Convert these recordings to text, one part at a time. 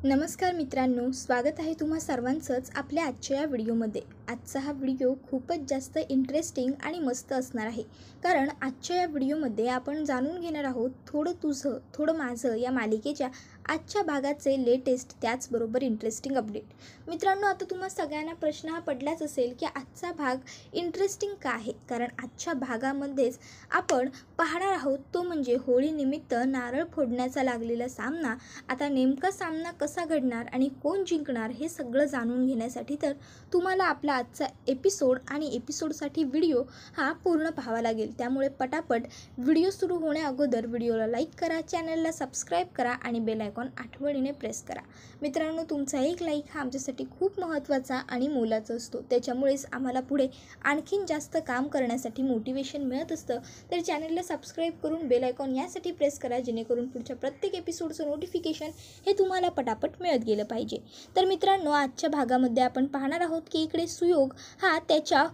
नमस्कार मित्रांनो, स्वागत आहे तुम्हा सर्वांचंच आपल्या आजच्या या व्हिडिओमध्ये। आजचा हा व्हिडिओ खूपच जास्त इंटरेस्टिंग आणि मस्त असणार आहे, कारण आजच्या या व्हिडिओमध्ये आपण जाणून घेणार आहोत थोडं तुझं थोडं माझं या मालिकेच्या आजच्या भागाचे लेटेस्ट त्याचबरोबर इंटरेस्टिंग अपडेट। मित्रांनो, आता तुम्हा सगळ्यांना प्रश्न हा पडलाच असेल की आजचा भाग इंटरेस्टिंग का आहे, कारण आजच्या भागामध्येच आपण पाहणार आहोत तो म्हणजे होळीनिमित्त नारळ फोडण्याचा लागलेला सामना। आता नेमका सामना कसा घडणार आणि कोण जिंकणार हे सगळं जाणून घेण्यासाठी तर तुम्हाला आपला आजचा एपिसोड आणि एपिसोडसाठी व्हिडिओ हा पूर्ण पाहावा लागेल। त्यामुळे पटापट व्हिडिओ सुरू होण्या अगोदर व्हिडिओला लाईक करा, चॅनलला सबस्क्राईब करा आणि बेल आयकॉन आठवणीने प्रेस करा। मित्रांनो, तुमचा एक लाईक हा आमच्यासाठी खूप महत्त्वाचा आणि मोलाचा असतो, त्याच्यामुळेच आम्हाला पुढे आणखीन जास्त काम करण्यासाठी मोटिवेशन मिळत असतं। तर चॅनलला सबस्क्राईब करून बेल आयकॉन यासाठी प्रेस करा, जेणेकरून पुढच्या प्रत्येक एपिसोडचं नोटिफिकेशन हे तुम्हाला पटापट मिळत गेलं पाहिजे। तर मित्रांनो, आजच्या भागामध्ये आपण पाहणार आहोत की इकडे सुयोग हा त्याच्या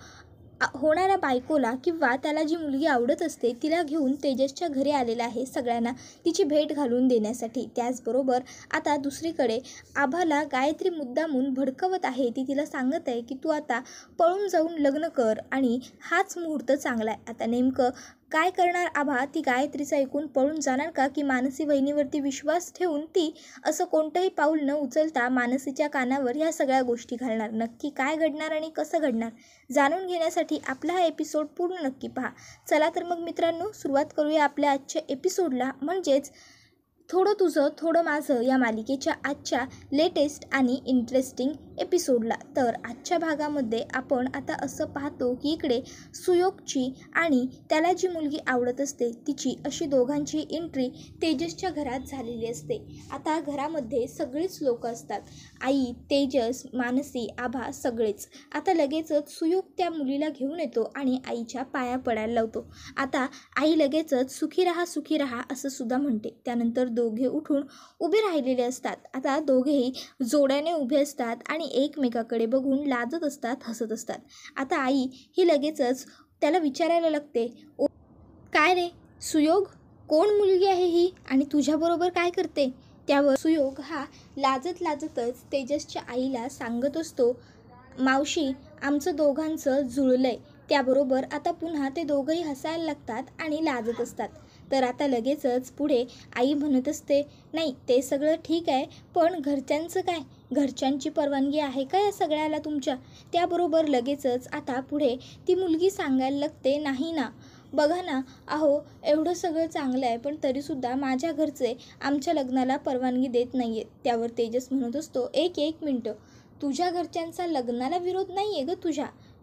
होणाऱ्या बायकोला किंवा त्याला जी मुलगी आवडत असते तिला घेऊन तेजसच्या घरी आलेला आहे, सगळ्यांना तिची भेट घालून देण्यासाठी। त्याचबरोबर आता दुसरीकडे आभाला गायत्री मुद्दामून भडकवत आहे, ती तिला सांगत आहे की तू आता पळून जाऊन लग्न कर आणि हाच मुहूर्त चांगला आहे। आता नेमकं काय करणार आभा? ती गायत्रीचं ऐकून पळून जाणार का, की मानसी वहिनीवरती विश्वास ठेवून ती असं कोणतंही पाऊल न उचलता मानसीच्या कानावर ह्या सगळ्या गोष्टी घालणार? नक्की काय घडणार आणि कसं घडणार जाणून घेण्यासाठी आपला हा एपिसोड पूर्ण नक्की पहा। चला तर मग मित्रांनो, सुरुवात करूया आपल्या आजच्या एपिसोडला, म्हणजेच थोडं तुझं थोडं माझं या मालिकेच्या आजच्या लेटेस्ट आणि इंटरेस्टिंग एपिसोडला। तर आजच्या भागामध्ये आपण आता असं पाहतो की इकडे सुयोगची आणि त्याला जी मुलगी आवडत असते तिची अशी दोघांची एंट्री तेजसच्या घरात झालेली असते। आता घरामध्ये सगळीच लोक असतात, आई, तेजस, मानसी, आभा सगळेच। आता लगेचच सुयोग त्या मुलीला घेऊन येतो आणि आईच्या पाया पडायला लावतो। आता आई लगेचच सुखी राहा असं सुद्धा म्हणते। त्यानंतर दोघे उठून उभे राहिलेले असतात। आता दोघेही जोड्याने उभे असतात आणि एकमेकाकडे बघून लाजत असतात, हसत असतात। आता आई ही लगेचच त्याला विचारायला लागते, ओ काय रे सुयोग, कोण मुलगी आहे ही आणि तुझ्याबरोबर काय करते? त्यावर सुयोग हा लाजतच तेजसच्या आईला सांगत असतो, मावशी आमचं दोघांचं जुळलंय। त्याबरोबर आता पुन्हा ते दोघंही हसायला लागतात आणि लाजत असतात। तर आता लगेचच पुढे आई म्हणत असते, नाही ते सगळं ठीक आहे, पण घरच्यांचं काय? घरच्यांची परवानगी आहे का या सगळ्याला तुमच्या? त्याबरोबर लगेचच आता पुढे ती मुलगी सांगायला लागते, नाही ना, बघा ना, अहो एवढं सगळं चांगलं आहे पण तरीसुद्धा माझ्या घरचे आमच्या लग्नाला परवानगी देत नाही आहेत। त्यावर तेजस म्हणत असतो, एक मिनटं, तुझ्या घरच्यांचा लग्नाला विरोध नाही आहे ग,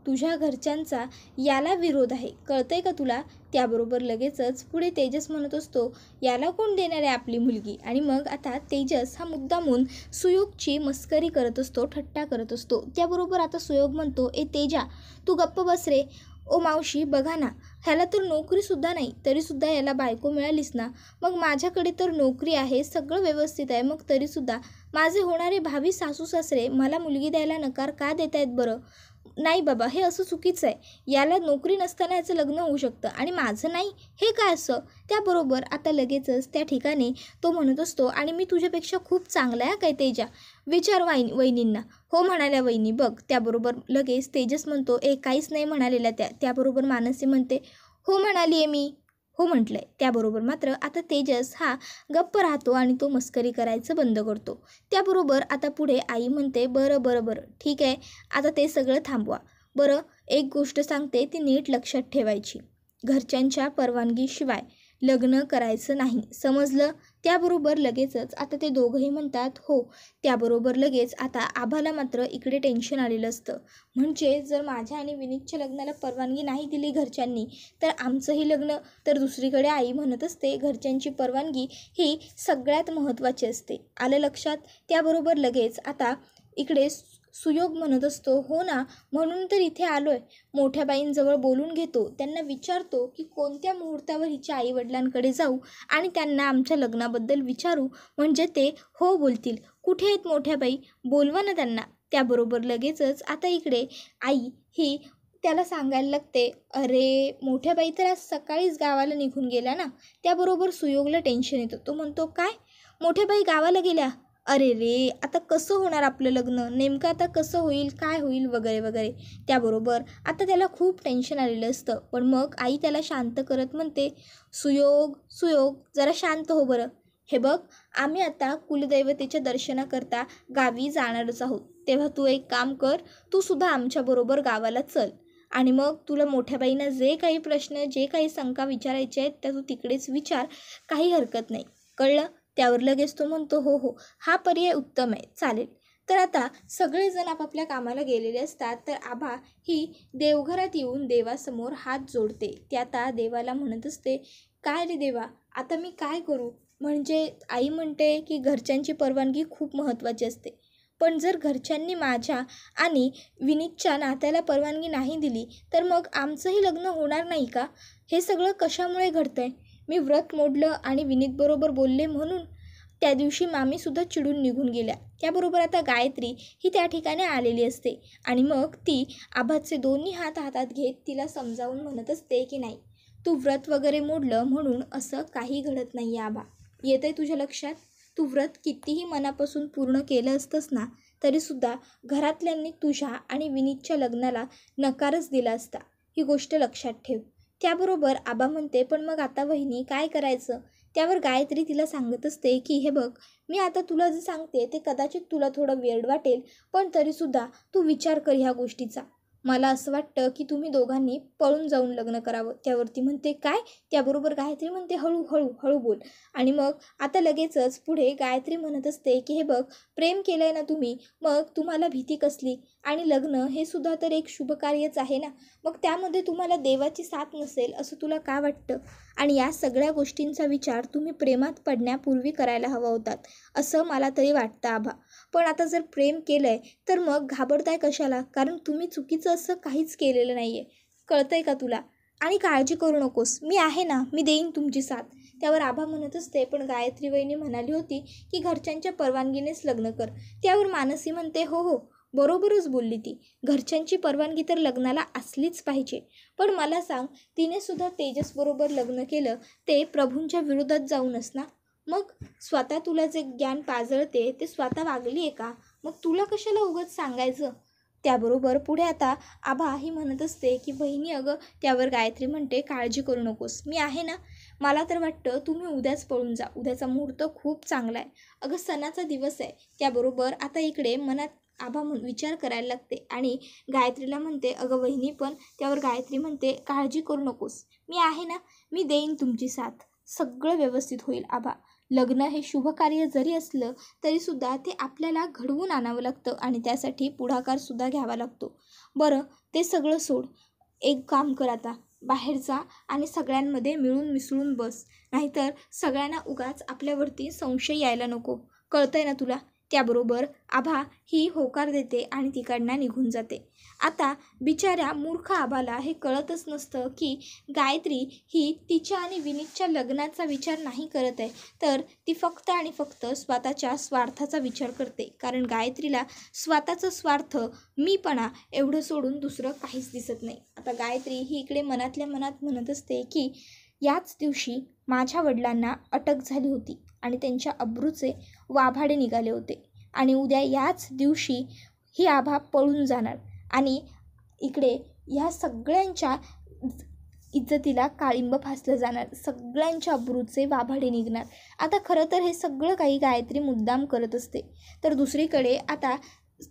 तुझ्या घरच्यांचा याला विरोध आहे, कळतंय का तुला? त्याबरोबर लगेचच पुढे तेजस म्हणत असतो, याला कोण देणार आहे आपली मुलगी? आणि मग आता तेजस हा मुद्दामून सुयोगची मस्करी करत असतो, थट्टा करत असतो। त्याबरोबर आता सुयोग म्हणतो, ए तेजा तू गप्प बस रे। ओ मावशी बघा ना, ह्याला तर नोकरीसुद्धा नाही, तरीसुद्धा याला बायको मिळालीच ना। मग माझ्याकडे तर नोकरी आहे, सगळं व्यवस्थित आहे, मग तरीसुद्धा माझे होणारे भावी सासू सासरे मला मुलगी द्यायला नकार का देत आहेत बरं? नाही बाबा, हे असं चुकीचं आहे। याला नोकरी नसताना याचं लग्न होऊ शकतं आणि माझं नाही, हे काय असं? त्याबरोबर आता लगेचच त्या ठिकाणी तो म्हणत असतो, आणि मी तुझ्यापेक्षा खूप चांगला आहे काय तेजा? विचार वहिनींना। हो म्हणाल्या वहिनी बघ। त्याबरोबर लगेच तेजस म्हणतो, काहीच नाही म्हणालेल्या त्याबरोबर मानसी म्हणते, हो म्हणाली आहे मी, हो म्हटलंय। त्याबरोबर मात्र आता तेजस हा गप्प राहतो आणि तो मस्करी करायचं बंद करतो। त्याबरोबर आता पुढे आई म्हणते, बरं ठीक आहे, आता ते सगळं थांबवा। बरं एक गोष्ट सांगते, ती नीट लक्षात ठेवायची, घरच्यांच्या परवानगीशिवाय लग्न करायचं नाही, समजलं? त्याबरोबर लगेचच आता ते दोघंही म्हणतात, हो। त्याबरोबर लगेच आता आभाला मात्र इकडे टेन्शन आलेलं असतं, म्हणजे जर माझ्या आणि विनीतच्या लग्नाला परवानगी नाही दिली घरच्यांनी तर आमचंही लग्न। तर दुसरीकडे आई म्हणत असते, घरच्यांची परवानगी ही सगळ्यात महत्त्वाची असते, आलं लक्षात? त्याबरोबर लगेच आता इकडे सुयोग म्हणत असतो, हो ना, म्हणून तर इथे आलोय, मोठ्या बाईंजवळ बोलून घेतो, त्यांना विचारतो की कोणत्या मुहूर्तावर हिच्या आईवडिलांकडे जाऊ आणि त्यांना आमच्या लग्नाबद्दल विचारू, म्हणजे ते हो बोलतील। कुठे आहेत मोठ्या बाई, बोलवा ना त्यांना। त्याबरोबर लगेचच आता इकडे आई ही त्याला सांगायला लागते, अरे मोठ्या बाई तर आज सकाळीच गावाला निघून गेल्या ना। त्याबरोबर सुयोगला टेन्शन येतं, तो म्हणतो, काय मोठ्या बाई गावाला गेल्या? अरे रे, आता कसं होणार आपलं लग्न, नेमकं आता कसं होईल, काय होईल वगैरे वगैरे. त्याबरोबर आता त्याला खूप टेन्शन आलेलं असतं. पण मग आई त्याला शांत करत म्हणते, सुयोग सुयोग जरा शांत हो बरं. हे बघ, आम्ही आता कुलदैवतेच्या दर्शनाकरता गावी जाणारच आहोत. तेव्हा तू एक काम कर, तू सुद्धा आमच्याबरोबर गावाला चल. आणि मग तुला मोठ्या बाईंना जे काही प्रश्न, जे काही शंका विचारायचे आहेत त्या तू तिकडेच विचार, काही हरकत नाही. कळलं? त्यावर लगेच तो म्हणतो, हो हो, हा पर्याय उत्तम आहे, चालेल. तर आता सगळेजण आपापल्या कामाला गेलेले असतात. तर आभा ही देवघरात येऊन देवासमोर हात जोडते. ती आता देवाला म्हणत असते, काय रे देवा, आता मी काय करू? म्हणजे आई म्हणते की घरच्यांची परवानगी खूप महत्त्वाची असते. पण जर घरच्यांनी माझ्या आणि विनीतच्या नात्याला परवानगी नाही दिली तर मग आमचंही लग्न होणार नाही का? हे सगळं कशामुळे घडतंय? मी व्रत मोडलं आणि विनीतबरोबर बोलले म्हणून. त्या दिवशी मामीसुद्धा चिडून निघून गेल्या. त्याबरोबर आता गायत्री ही त्या ठिकाणी आलेली असते आणि मग ती आभाचे दोन्ही हात हातात घेत तिला समजावून म्हणत असते की नाही, तू व्रत वगैरे मोडलं म्हणून असं काही घडत नाही आहे आभा. येतंय तुझ्या लक्षात? तू व्रत कितीही मनापासून पूर्ण केलं असतंस ना, तरीसुद्धा घरातल्यांनी तुझ्या आणि विनीतच्या लग्नाला नकारच दिला असता. ही गोष्ट लक्षात ठेव. त्याबरोबर आबा म्हणते, पण मग आता वहिनी काय करायचं? त्यावर गायत्री तिला सांगत असते की हे बघ, मी आता तुला जे सांगते ते कदाचित तुला थोडं वेड वाटेल, पण तरीसुद्धा तू विचार कर ह्या गोष्टीचा. मला असं वाटतं की तुम्ही दोघांनी पळून जाऊन लग्न करावं. त्यावरती म्हणते काय? त्याबरोबर गायत्री म्हणते हळू हळू बोल. आणि मग आता लगेचच पुढे गायत्री म्हणत असते की हे बघ, प्रेम केलंय ना तुम्ही, मग तुम्हाला भीती कसली? आणि लग्न हे सुद्धा तर एक शुभकार्यच आहे ना, मग त्यामध्ये तुम्हाला देवाची साथ नसेल असं तुला का वाटतं? आणि या सगळ्या गोष्टींचा विचार तुम्ही प्रेमात पडण्यापूर्वी करायला हवा होतात असं मला तरी वाटतं आभा. पण आता जर प्रेम केलंय तर मग घाबरताय कशाला? कारण तुम्ही चुकीचं असं काहीच केलेलं नाही आहे. कळतंय का तुला? आणि काळजी करू नकोस, मी आहे ना, मी देईन तुमची साथ. त्यावर आभा म्हणत असते, पण गायत्री वहिनी म्हणाली होती की घरच्यांच्या परवानगीनेच लग्न कर. त्यावर मानसी म्हणते, हो हो, बरोबरच बोलली ती. घरच्यांची परवानगी तर लग्नाला असलीच पाहिजे. पण मला सांग, तिने सुद्धा तेजसबरोबर लग्न केलं ते प्रभूंच्या विरोधात जाऊनच ना. मग स्वतः तुला जे ज्ञान पाजळते ते स्वतः वागली आहे का? मग तुला कशाला उगाच सांगायचं? त्याबरोबर पुढे आता आभा ही म्हणत असते की बहिणी अगं. त्यावर गायत्री म्हणते, काळजी करू नकोस, मी आहे ना. मला तर वाटतं तुम्ही उद्याच पळून जा. उद्याचा मुहूर्त खूप चांगला आहे. अगं सणाचा दिवस आहे. त्याबरोबर आता इकडे मनात आभा विचार करायला लागते आणि गायत्रीला म्हणते, अगं वहिनी पण. त्यावर गायत्री म्हणते, काळजी करू नकोस, मी आहे ना, मी देईन तुमची साथ. सगळं व्यवस्थित होईल आभा. लग्न हे शुभकार्य जरी असलं तरीसुद्धा ते आपल्याला घडवून आणावं लागतं आणि त्यासाठी पुढाकारसुद्धा घ्यावा लागतो. बरं, ते सगळं सोड. एक काम कर आता, बाहेर जा आणि सगळ्यांमध्ये मिळून मिसळून बस. नाहीतर सगळ्यांना उगाच आपल्यावरती संशय यायला नको. कळतंय ना तुला? त्याबरोबर आभा ही होकार देते आणि तिकडनं निघून जाते. आता बिचाऱ्या मूर्ख आभाला हे कळतच नसतं की गायत्री ही तिच्या आणि विनीतच्या लग्नाचा विचार नाही करत आहे, तर ती फक्त आणि फक्त स्वतःच्या स्वार्थाचा विचार करते. कारण गायत्रीला स्वतःचं स्वार्थ, मीपणा एवढं सोडून दुसरं काहीच दिसत नाही. आता गायत्री ही इकडे मनातल्या मनात म्हणत असते की याच दिवशी माझ्या वडिलांना अटक झाली होती आणि त्यांच्या अब्रूचे वाभाडे निघाले होते आणि उद्या याच दिवशी ही आभा पळून जाणार आणि इकडे ह्या सगळ्यांच्या इज्जतीला काळिंब फासलं जाणार. सगळ्यांच्या अब्रूचे वाभाडे निघणार. आता खरं तर हे सगळं काही गायत्री मुद्दाम करत असते. तर दुसरीकडे आता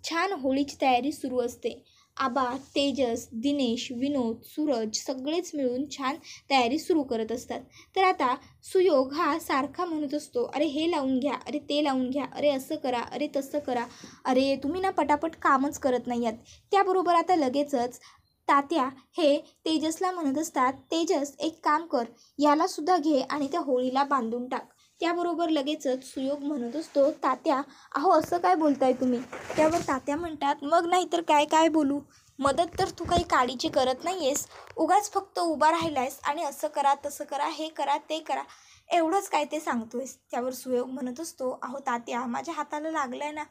छान होळीची तयारी सुरू असते. आबा, तेजस, दिनेश, विनोद, सूरज सगळेच मिळून छान तयारी सुरू करत असतात. तर आता सुयोग हा सारखा म्हणत असतो, अरे हे लावून घ्या, अरे ते लावून घ्या, अरे असं करा, अरे तसं करा, अरे तुम्ही ना पटापट कामच करत नाही आहात. त्याबरोबर आता लगेचच तात्या हे तेजसला म्हणत असतात, तेजस एक काम कर, यालासुद्धा घे आणि त्या होळीला बांधून टाक. त्याबरोबर लगेचच सुयोग म्हणत असतो, तात्या अहो असं काय बोलताय तुम्ही? त्यावर तात्या म्हणतात, मग नाही तर काय काय बोलू? मदत तर तू काही काडीची करत नाही आहेस, उगाच फक्त उभा राहिलायस आणि असं करा तसं करा हे करा ते करा एवढंच काय ते सांगतोयस. त्यावर सुयोग म्हणत असतो, अहो तात्या माझ्या हाताला लागलं आहे ना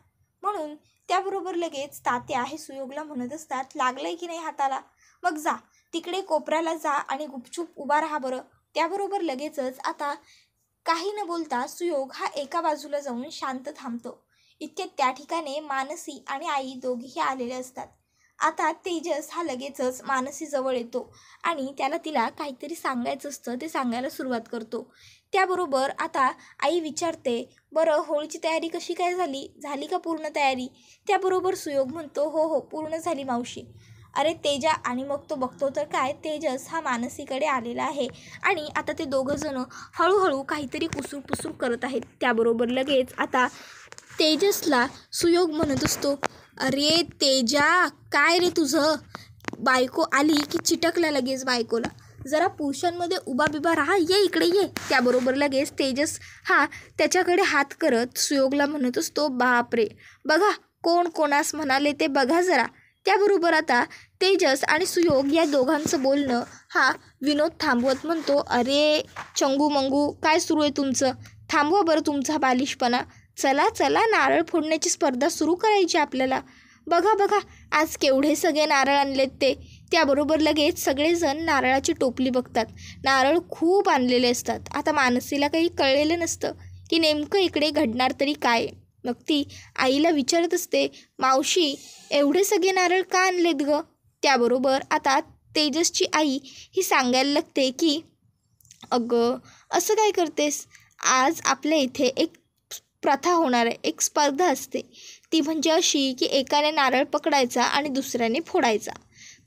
म्हणून. त्याबरोबर लगेच तात्या हे सुयोगला म्हणत असतात, लागलंय की नाही हाताला? मग जा तिकडे कोपऱ्याला जा आणि गुपचूप उभा राहा बरं. त्याबरोबर लगेचच आता काही न बोलता सुयोग हा एका बाजूला जाऊन शांत थांबतो. इतक्यात त्या ठिकाणी मानसी आणि आई दोघेही आलेले असतात. आता तेजस हा लगेचच मानसीजवळ येतो आणि तिला काहीतरी सांगायचं असतं, ते सांगायला सुरुवात करतो. त्याबरोबर आता आई विचारते, बरं होळीची तयारी कशी काय झाली, झाली का पूर्ण तयारी? त्याबरोबर सुयोग म्हणतो, हो हो पूर्ण झाली मावशी. अरे तेजा, आणि मग तो बघतो तर काय, तेजस हा मानसीकडे आलेला आहे आणि आता ते दोघंजणं हळूहळू काहीतरी कुसूर करत आहेत. त्याबरोबर लगेच आता तेजसला सुयोग म्हणत असतो, अरे तेजा, काय रे तुझं? बायको आली की चिटकला लगेच बायकोला. जरा पुरुषांमध्ये उभा बिबा राहा, ये इकडे ये. त्याबरोबर लगेच तेजस हा त्याच्याकडे हात करत सुयोगला म्हणत असतो, बापरे, बघा कोण कोणास म्हणाले ते बघा जरा. त्याबरोबर आता तेजस आणि सुयोग या दोघांचं बोलणं हा विनोद थांबवत म्हणतो, अरे चंगू मंगू, काय सुरू आहे तुमचं? थांबवा बरं तुमचा बालिशपणा. चला चला, नारळ फोडण्याची स्पर्धा सुरू करायची आपल्याला. बघा बघा आज केवढे सगळे नारळ आणलेत ते. त्याबरोबर लगेच सगळेजण नारळाची टोपली बघतात. नारळ खूप आणलेले असतात. आता मानसीला काही कळलेलं नसतं की नेमकं इकडे घडणार तरी काय. मग ती आईला विचारत असते, मावशी एवढे सगळे नारळ का आणलेत ग? त्याबरोबर आता तेजसची आई ही सांगायला लागते की अगं असं काय करतेस, आज आपल्या इथे एक प्रथा होणार आहे, एक स्पर्धा असते. ती म्हणजे अशी की एकाने नारळ पकडायचा आणि दुसऱ्याने फोडायचा.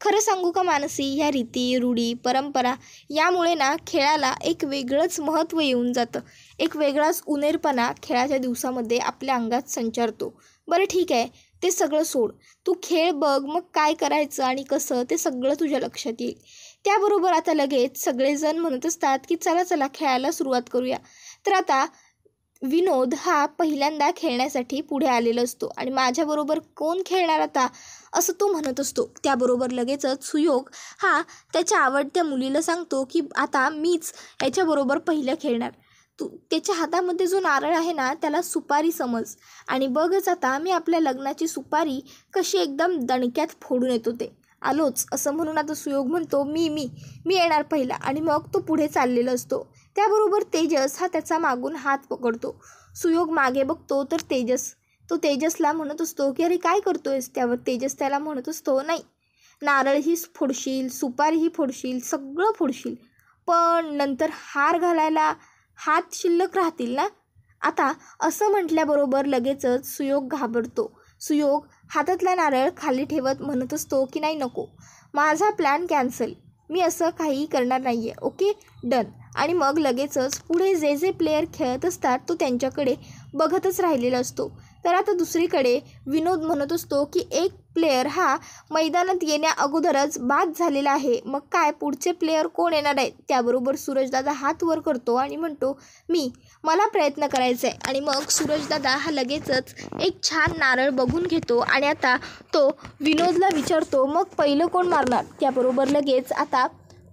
खरं सांगू का मानसी, ह्या रीती रूढी परंपरा यामुळे ना खेळाला एक वेगळंच महत्त्व येऊन जातं. एक वेगळाच उन्नेरपणा खेळाच्या दिवसामध्ये आपल्या अंगात संचारतो. बरं ठीक आहे, ते सगळं सोड, तू खेळ बघ, मग काय करायचं आणि कसं ते सगळं तुझ्या लक्षात येईल. त्याबरोबर आता लगेच सगळेजण म्हणत असतात की चला चला खेळायला सुरुवात करूया. तर आता विनोद हा पहिल्यांदा खेळण्यासाठी पुढे आलेला असतो आणि माझ्याबरोबर कोण खेळणार आता, असं तो म्हणत असतो. त्याबरोबर लगेचच सुयोग हा त्याच्या आवडत्या मुलीला सांगतो की आता मीच याच्याबरोबर पहिलं खेळणार. त्याच्या हातामध्ये जो नारळ आहे ना, त्याला सुपारी समज, आणि बघच आता मी आपल्या लग्नाची सुपारी कशी एकदम दणक्यात फोडून येतो ते. आलोच, असं म्हणून आता सुयोग म्हणतो, मी मी मी येणार पहिला, आणि मग तो पुढे चाललेला असतो. त्याबरोबर तेजस हा त्याचा मागून हात पकडतो. सुयोग मागे बघतो तर तो तेजसला म्हणत असतो की अरे काय करतोयस? त्यावर तेजस त्याला म्हणत असतो, नाही, नारळही फोडशील, सुपारीही फोडशील, सगळं फोडशील, पण नंतर हार घालायला हात शिल्लक राहतील ना. आता असं म्हटल्याबरोबर लगेचच सुयोग घाबरतो. सुयोग हातातला नारळ खाली ठेवत म्हणत असतो की नाही, नको, माझा प्लॅन कॅन्सल, मी असं काही करणार नाही आहे, ओके डन. आणि मग लगेचच पुढे जे जे प्लेयर खेळत असतात तो त्यांच्याकडे बघतच राहिलेला असतो. तर आता दुसरीकडे विनोद म्हणत असतो की एक प्लेयर हा मैदानात येण्या अगोदरच बाद झालेला आहे, मग काय पुढचे प्लेयर कोण येणार आहेत? त्याबरोबर सूरजदादा हात वर करतो आणि म्हणतो, मला प्रयत्न करायचा आहे. आणि मग सूरजदादा हा लगेचच एक छान नारळ बघून घेतो आणि आता तो विनोदला विचारतो, मग पहिलं कोण मारणार? त्याबरोबर लगेच आता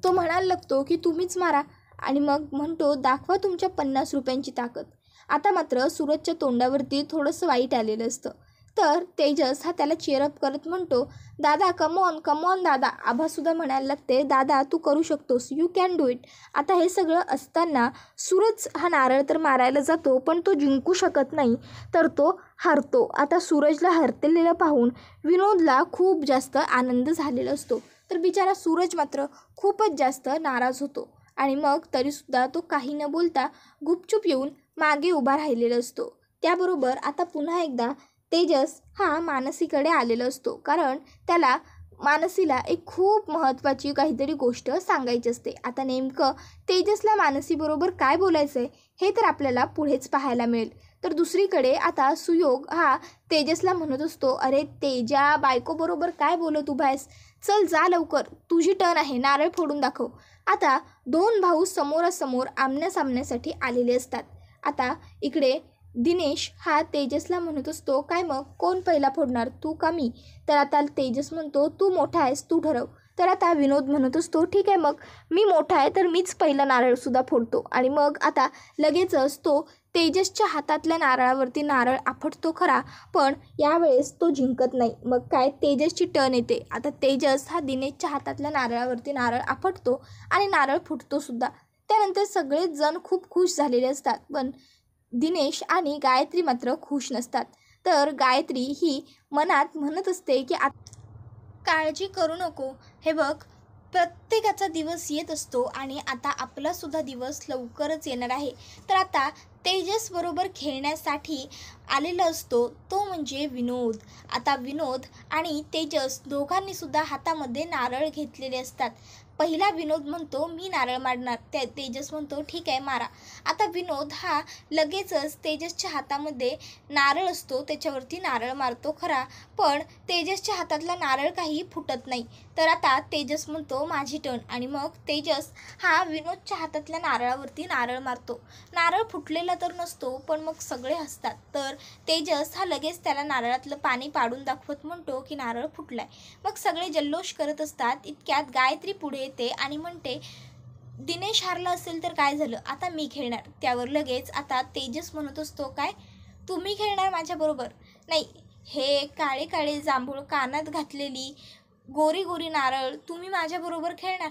तो म्हणायला लागतो की तुम्हीच मारा, आणि मग म्हणतो, दाखवा तुमच्या 50 रुपयांची ताकद. आता मात्र सूरजच्या तोंडावरती थोडंसं वाईट आलेलं असतं. तर तेजस हा त्याला चीअरअप करत म्हणतो, दादा कमॉन कमॉन दादा. आभासुद्धा म्हणायला लागते, दादा तू करू शकतोस, यू कॅन डू इट. आता हे सगळं असताना सूरज हा नारळ तर मारायला जातो, पण तो जिंकू शकत नाही, तर तो हरतो. आता सूरजला हरतेलेलं पाहून विनोदला खूप जास्त आनंद झालेला असतो. तर बिचारा सूरज मात्र खूपच जास्त नाराज होतो आणि मग तरीसुद्धा तो काही न बोलता गुपचूप येऊन मागे उभा राहिलेला असतो. त्याबरोबर आता पुन्हा एकदा तेजस हा मानसीकडे आलेला असतो, कारण त्याला मानसीला एक खूप महत्त्वाची काहीतरी गोष्ट सांगायची असते. आता नेमकं तेजसला मानसीबरोबर काय बोलायचं आहे हे तर आपल्याला पुढेच पाहायला मिळेल. तर दुसरीकडे आता सुयोग हा तेजसला म्हणत असतो, अरे तेजा, बायकोबरोबर काय बोलत उभा आहेस? चल जा लवकर, तुझी टर्न आहे, नारळ फोडून दाखव. आता दोन भाऊ समोरासमोर आमण्यासामण्यासाठी आलेले असतात. आता इकडे दिनेश हा तेजसला म्हणत असतो, काय मग कोण पहिला फोडणार, तू का मी? तर आता तेजस म्हणतो, तू मोठा आहेस, तू ठरव. तर आता विनोद म्हणत असतो, ठीक आहे, मग मी मोठा आहे तर मीच पहिला नारळसुद्धा फोडतो. आणि मग आता लगेचच तो तेजसच्या हातातल्या नारळावरती नारळ आपटतो खरा, पण यावेळेस तो जिंकत नाही. मग काय, तेजसची टर्न येते. आता तेजस हा दिनेशच्या हातातल्या नारळावरती नारळ आपटतो आणि नारळ फुटतो सुद्धा. त्यानंतर सगळेच जण खूप खुश झालेले असतात, पण दिनेश आणि गायत्री मात्र खुश नसतात. तर गायत्री ही मनात म्हणत असते की काळजी करू नको, हे बघ प्रत्येकाचा दिवस येत असतो आणि आता आपलासुद्धा दिवस लवकरच येणार आहे. तर आता तेजसबरोबर खेळण्यासाठी आलेला असतो तो म्हणजे विनोद. आता विनोद आणि तेजस दोघांनीसुद्धा हातामध्ये नारळ घेतलेले असतात. पहिला विनोद म्हणतो मी नारळ मारणार, तेजस म्हणतो ठीक आहे मारा. आता विनोद हा लगेचच तेजसच्या हातामध्ये नारळ असतो त्याच्यावरती नारळ मारतो खरा, पण तेजसच्या हातातला नारळ काही फुटत नाही. तर आता तेजस म्हणतो माझी टर्न आणि मग तेजस हा विनोदच्या हातातल्या नारळावरती नारळ मारतो. नारळ फुटलेला तर नसतो पण मग सगळे हसतात. तर तेजस हा लगेच त्याला नारळातलं पाणी पाडून दाखवत म्हणतो की नारळ फुटलाय. मग सगळे जल्लोष करत असतात. इतक्यात गायत्री पुढे येते आणि म्हणते दिनेश हारला असेल तर काय झालं, आता मी खेळणार. त्यावर लगेच आता तेजस म्हणत असतो काय तुम्ही खेळणार माझ्याबरोबर? नाही, हे काळे काळे जांभूळ कानात घातलेली गोरी गोरी नारळ तुम्ही माझ्याबरोबर खेळणार?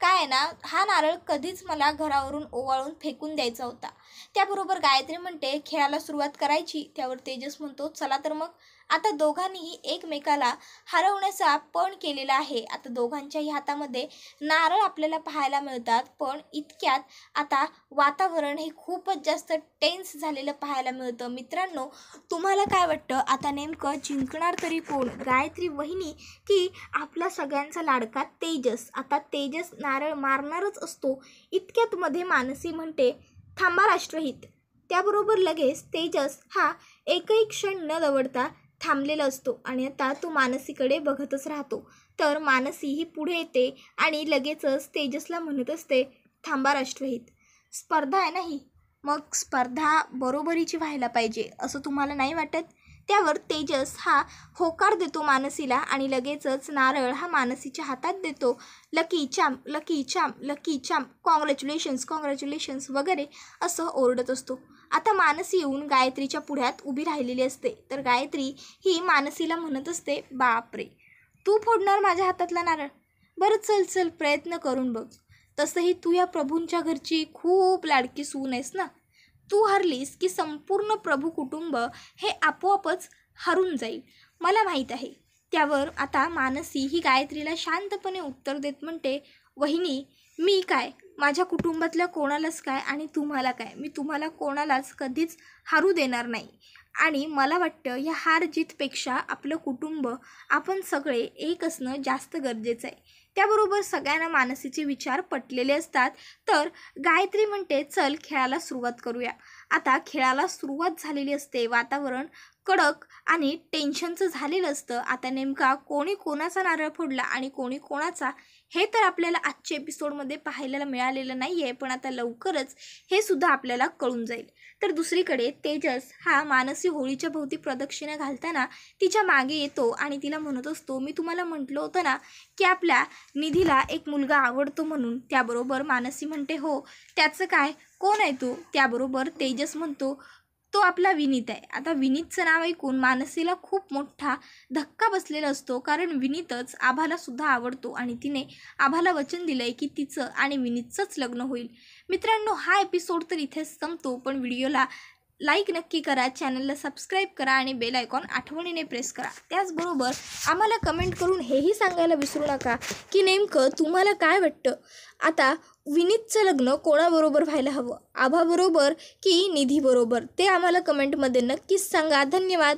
काय ना, हा नारळ कधीच मला घरावरून ओवाळून फेकून द्यायचा होता. त्याबरोबर गायत्री म्हणते खेळाला सुरुवात करायची. त्यावर तेजस म्हणतो चला तर मग. आता दोघांनीही एकमेकाला हरवण्याचा पण केलेला आहे. आता दोघांच्याही हातामध्ये नारळ आपल्याला पाहायला मिळतात. पण इतक्यात आता वातावरण हे खूपच जास्त टेन्स झालेलं पाहायला मिळतं. मित्रांनो, तुम्हाला काय वाटतं आता नेमकं जिंकणार तरी कोण, गायत्री वहिनी की आपला सगळ्यांचा लाडका तेजस? आता तेजस नारळ मारणारच असतो. इतक्यात मध्ये मानसी म्हणते थांबा राष्ट्रहित. त्याबरोबर लगेच तेजस हा एकही क्षण न दवडता थांबलेला असतो आणि आता तो मानसीकडे बघतच राहतो. तर मानसी ही पुढे येते आणि लगेचच तेजसला म्हणत असते थांबा राष्ट्रहित. स्पर्धा आहे ना ही, मग स्पर्धा बरोबरीची व्हायला पाहिजे असं तुम्हाला नाही वाटत? त्यावर तेजस हा होकार देतो मानसीला आणि लगेचच नारळ हा मानसीच्या हातात देतो. Lucky champ, lucky champ, lucky champ, congratulations congratulations वगैरे असं ओरडत असतो. आता मानसी येऊन गायत्रीच्या पुढ्यात उभी राहिलेली असते. तर गायत्री ही मानसीला म्हणत असते बापरे, तू फोडणार माझ्या हातातला नारळ? बरं चल चल प्रयत्न करून बघ. तसंही तू या प्रभूंच्या घरची खूप लाडकी सून आहेस ना. तू हरलीस की संपूर्ण प्रभू कुटुंब हे आपोआपच हरून जाईल, मला माहीत आहे. त्यावर आता मानसी ही गायत्रीला शांतपणे उत्तर देत म्हणते वहिनी, मी काय, माझ्या कुटुंबातल्या कोणालाच काय आणि तुम्हाला काय, मी तुम्हाला कोणालाच कधीच हरू देणार नाही. आणि मला वाटतं या हार जीतपेक्षा आपलं कुटुंब, आपण सगळे एक असणं जास्त गरजेचं आहे. त्याबरोबर सगळ्यांना मानसीचे विचार पटलेले असतात. तर गायत्री म्हणते चल खेळाला सुरुवात करूया. आता खेळाला सुरुवात झालेली असते. वातावरण कडक आणि टेन्शनचं झालेलं असतं. आता नेमका कोणी कोणाचा नारळ फोडला आणि कोणी कोणाचा हे तर आपल्याला आजच्या एपिसोडमध्ये पाहायला मिळालेलं नाही आहे, पण आता लवकरच हे सुद्धा आपल्याला कळून जाईल. तर दुसरीकडे तेजस हा मानसी होळीच्या भोवती प्रदक्षिणा घालताना तिच्या मागे येतो आणि तिला म्हणत असतो मी तुम्हाला म्हटलं होतं ना की आपल्या निधीला एक मुलगा आवडतो म्हणून. त्याबरोबर मानसी म्हणते हो, त्याचं काय, कोण आहे तो? त्याबरोबर तेजस म्हणतो तो आपला विनीत आहे. आता विनीतचं नाव ऐकून मानसीला खूप मोठा धक्का बसलेला असतो, कारण विनीतच आभाला सुद्धा आवडतो आणि तिने आभाला वचन दिलंय की तिचं आणि विनीतचंच लग्न होईल. मित्रांनो, हा एपिसोड तर इथेच संपतो, पण व्हिडिओला लाईक नक्की करा, चॅनलला सबस्क्राईब करा आणि बेल आयकॉन आठवणीने प्रेस करा. त्याचबरोबर आम्हाला कमेंट करून हेही सांगायला विसरू नका की नेमकं तुम्हाला काय वाटतं, आता विनीतचं लग्न कोणाबरोबर व्हायला हवं, आभाबरोबर की निधीबरोबर? ते आम्हाला कमेंटमध्ये नक्कीच सांगा. धन्यवाद.